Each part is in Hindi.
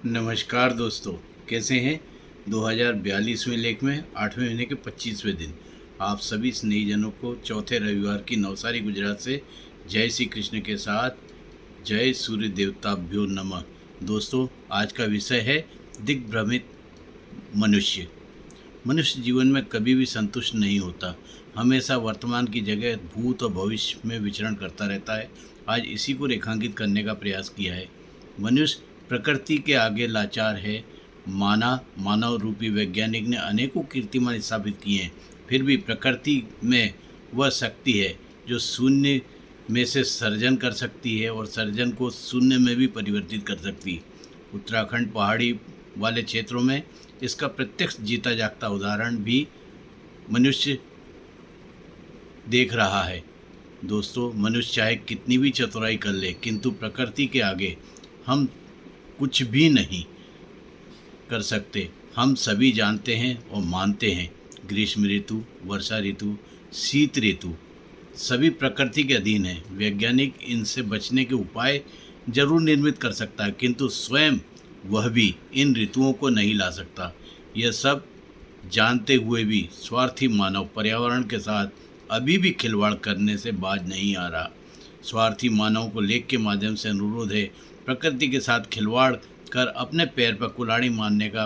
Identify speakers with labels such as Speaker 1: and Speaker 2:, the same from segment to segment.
Speaker 1: नमस्कार दोस्तों, कैसे हैं। 2042वें लेख में 8वें महीने के 25वें दिन आप सभी स्नेहीजनों को चौथे रविवार की नवसारी गुजरात से जय श्री कृष्ण के साथ जय सूर्य देवताभ्यो नमः। दोस्तों, आज का विषय है दिग्भ्रमित मनुष्य। मनुष्य जीवन में कभी भी संतुष्ट नहीं होता, हमेशा वर्तमान की जगह भूत और भविष्य में विचरण करता रहता है। आज इसी को रेखांकित करने का प्रयास किया है। मनुष्य प्रकृति के आगे लाचार है। मानव रूपी वैज्ञानिक ने अनेकों कीर्तिमान स्थापित किए हैं, फिर भी प्रकृति में वह शक्ति है जो शून्य में से सर्जन कर सकती है और सर्जन को शून्य में भी परिवर्तित कर सकती है। उत्तराखंड पहाड़ी वाले क्षेत्रों में इसका प्रत्यक्ष जीता जागता उदाहरण भी मनुष्य देख रहा है। दोस्तों, मनुष्य चाहे कितनी भी चतुराई कर ले, किंतु प्रकृति के आगे हम कुछ भी नहीं कर सकते। हम सभी जानते हैं और मानते हैं, ग्रीष्म ऋतु, वर्षा ऋतु, शीत ऋतु सभी प्रकृति के अधीन है। वैज्ञानिक इनसे बचने के उपाय जरूर निर्मित कर सकता है, किंतु स्वयं वह भी इन ऋतुओं को नहीं ला सकता। यह सब जानते हुए भी स्वार्थी मानव पर्यावरण के साथ अभी भी खिलवाड़ करने से बाज नहीं आ रहा। स्वार्थी मानव को लेख के माध्यम से अनुरोध है, प्रकृति के साथ खिलवाड़ कर अपने पैर पर कुल्हाड़ी मारने का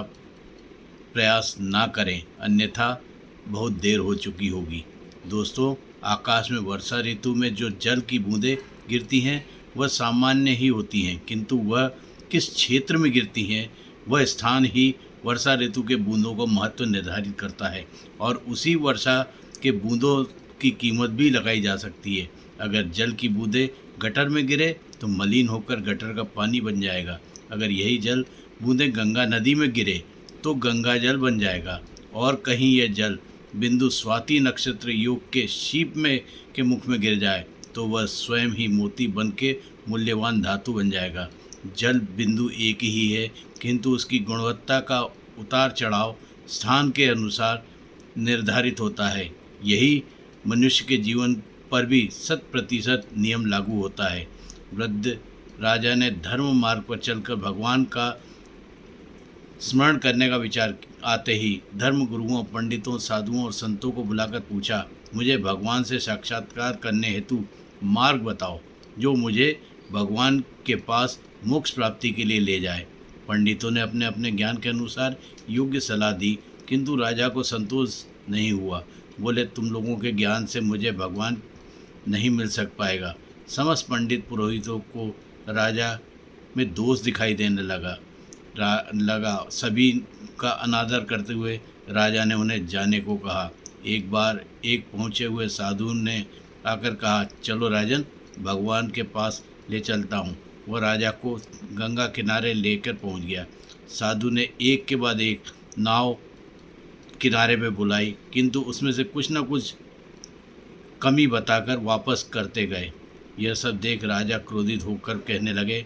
Speaker 1: प्रयास ना करें, अन्यथा बहुत देर हो चुकी होगी। दोस्तों, आकाश में वर्षा ऋतु में जो जल की बूंदें गिरती हैं वह सामान्य ही होती हैं, किंतु वह किस क्षेत्र में गिरती हैं वह स्थान ही वर्षा ऋतु के बूंदों का महत्व निर्धारित करता है, और उसी वर्षा के बूंदों की कीमत भी लगाई जा सकती है। अगर जल की बूंदें गटर में गिरे तो मलिन होकर गटर का पानी बन जाएगा। अगर यही जल बूंदें गंगा नदी में गिरे तो गंगा जल बन जाएगा, और कहीं यह जल बिंदु स्वाति नक्षत्र योग के शीप में के मुख में गिर जाए तो वह स्वयं ही मोती बन के मूल्यवान धातु बन जाएगा। जल बिंदु एक ही है, किंतु उसकी गुणवत्ता का उतार चढ़ाव स्थान के अनुसार निर्धारित होता है। यही मनुष्य के जीवन पर भी 100% नियम लागू होता है। वृद्ध राजा ने धर्म मार्ग पर चलकर भगवान का स्मरण करने का विचार आते ही धर्म गुरुओं, पंडितों, साधुओं और संतों को बुलाकर पूछा, मुझे भगवान से साक्षात्कार करने हेतु मार्ग बताओ जो मुझे भगवान के पास मोक्ष प्राप्ति के लिए ले जाए। पंडितों ने अपने अपने ज्ञान के अनुसार योग्य सलाह दी, किंतु राजा को संतोष नहीं हुआ। बोले, तुम लोगों के ज्ञान से मुझे भगवान नहीं मिल सक पाएगा। समस्त पंडित पुरोहितों को राजा में दोष दिखाई देने लगा। सभी का अनादर करते हुए राजा ने उन्हें जाने को कहा। एक बार एक पहुँचे हुए साधु ने आकर कहा, चलो राजन, भगवान के पास ले चलता हूँ। वह राजा को गंगा किनारे लेकर पहुँच गया। साधु ने एक के बाद एक नाव किनारे पे बुलाई, किंतु उसमें से कुछ न कुछ कमी बताकर वापस करते गए। यह सब देख राजा क्रोधित होकर कहने लगे,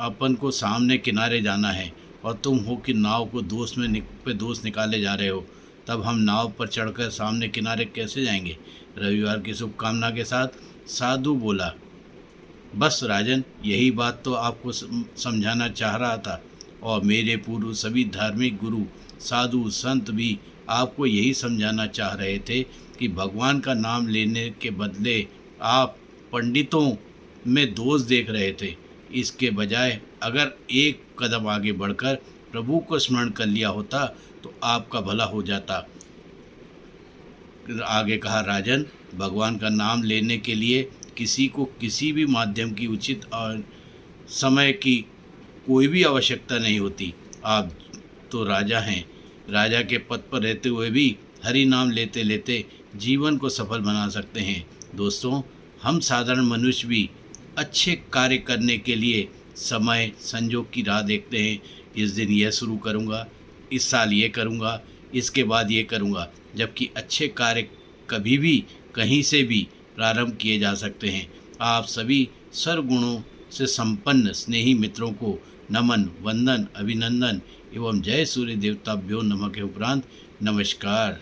Speaker 1: अपन को सामने किनारे जाना है और तुम हो कि नाव को दोष निकाले जा रहे हो। तब हम नाव पर चढ़कर सामने किनारे कैसे जाएंगे। रविवार की शुभकामना के साथ साधु बोला, बस राजन, यही बात तो आपको समझाना चाह रहा था, और मेरे पूर्व सभी धार्मिक गुरु, साधु, संत भी आपको यही समझाना चाह रहे थे कि भगवान का नाम लेने के बदले आप पंडितों में दोष देख रहे थे। इसके बजाय अगर एक कदम आगे बढ़कर प्रभु को स्मरण कर लिया होता तो आपका भला हो जाता। आगे कहा, राजन, भगवान का नाम लेने के लिए किसी को किसी भी माध्यम की उचित और समय की कोई भी आवश्यकता नहीं होती। आप तो राजा हैं। राजा के पद पर रहते हुए भी हरि नाम लेते लेते जीवन को सफल बना सकते हैं। दोस्तों, हम साधारण मनुष्य भी अच्छे कार्य करने के लिए समय संजोग की राह देखते हैं। इस दिन यह शुरू करूँगा, इस साल ये करूँगा, इसके बाद ये करूँगा, जबकि अच्छे कार्य कभी भी कहीं से भी प्रारंभ किए जा सकते हैं। आप सभी सर्वगुणों से संपन्न स्नेही मित्रों को नमन, वंदन, अभिनंदन एवं जय सूर्य देवताभ्यो नमः के उपरांत नमस्कार।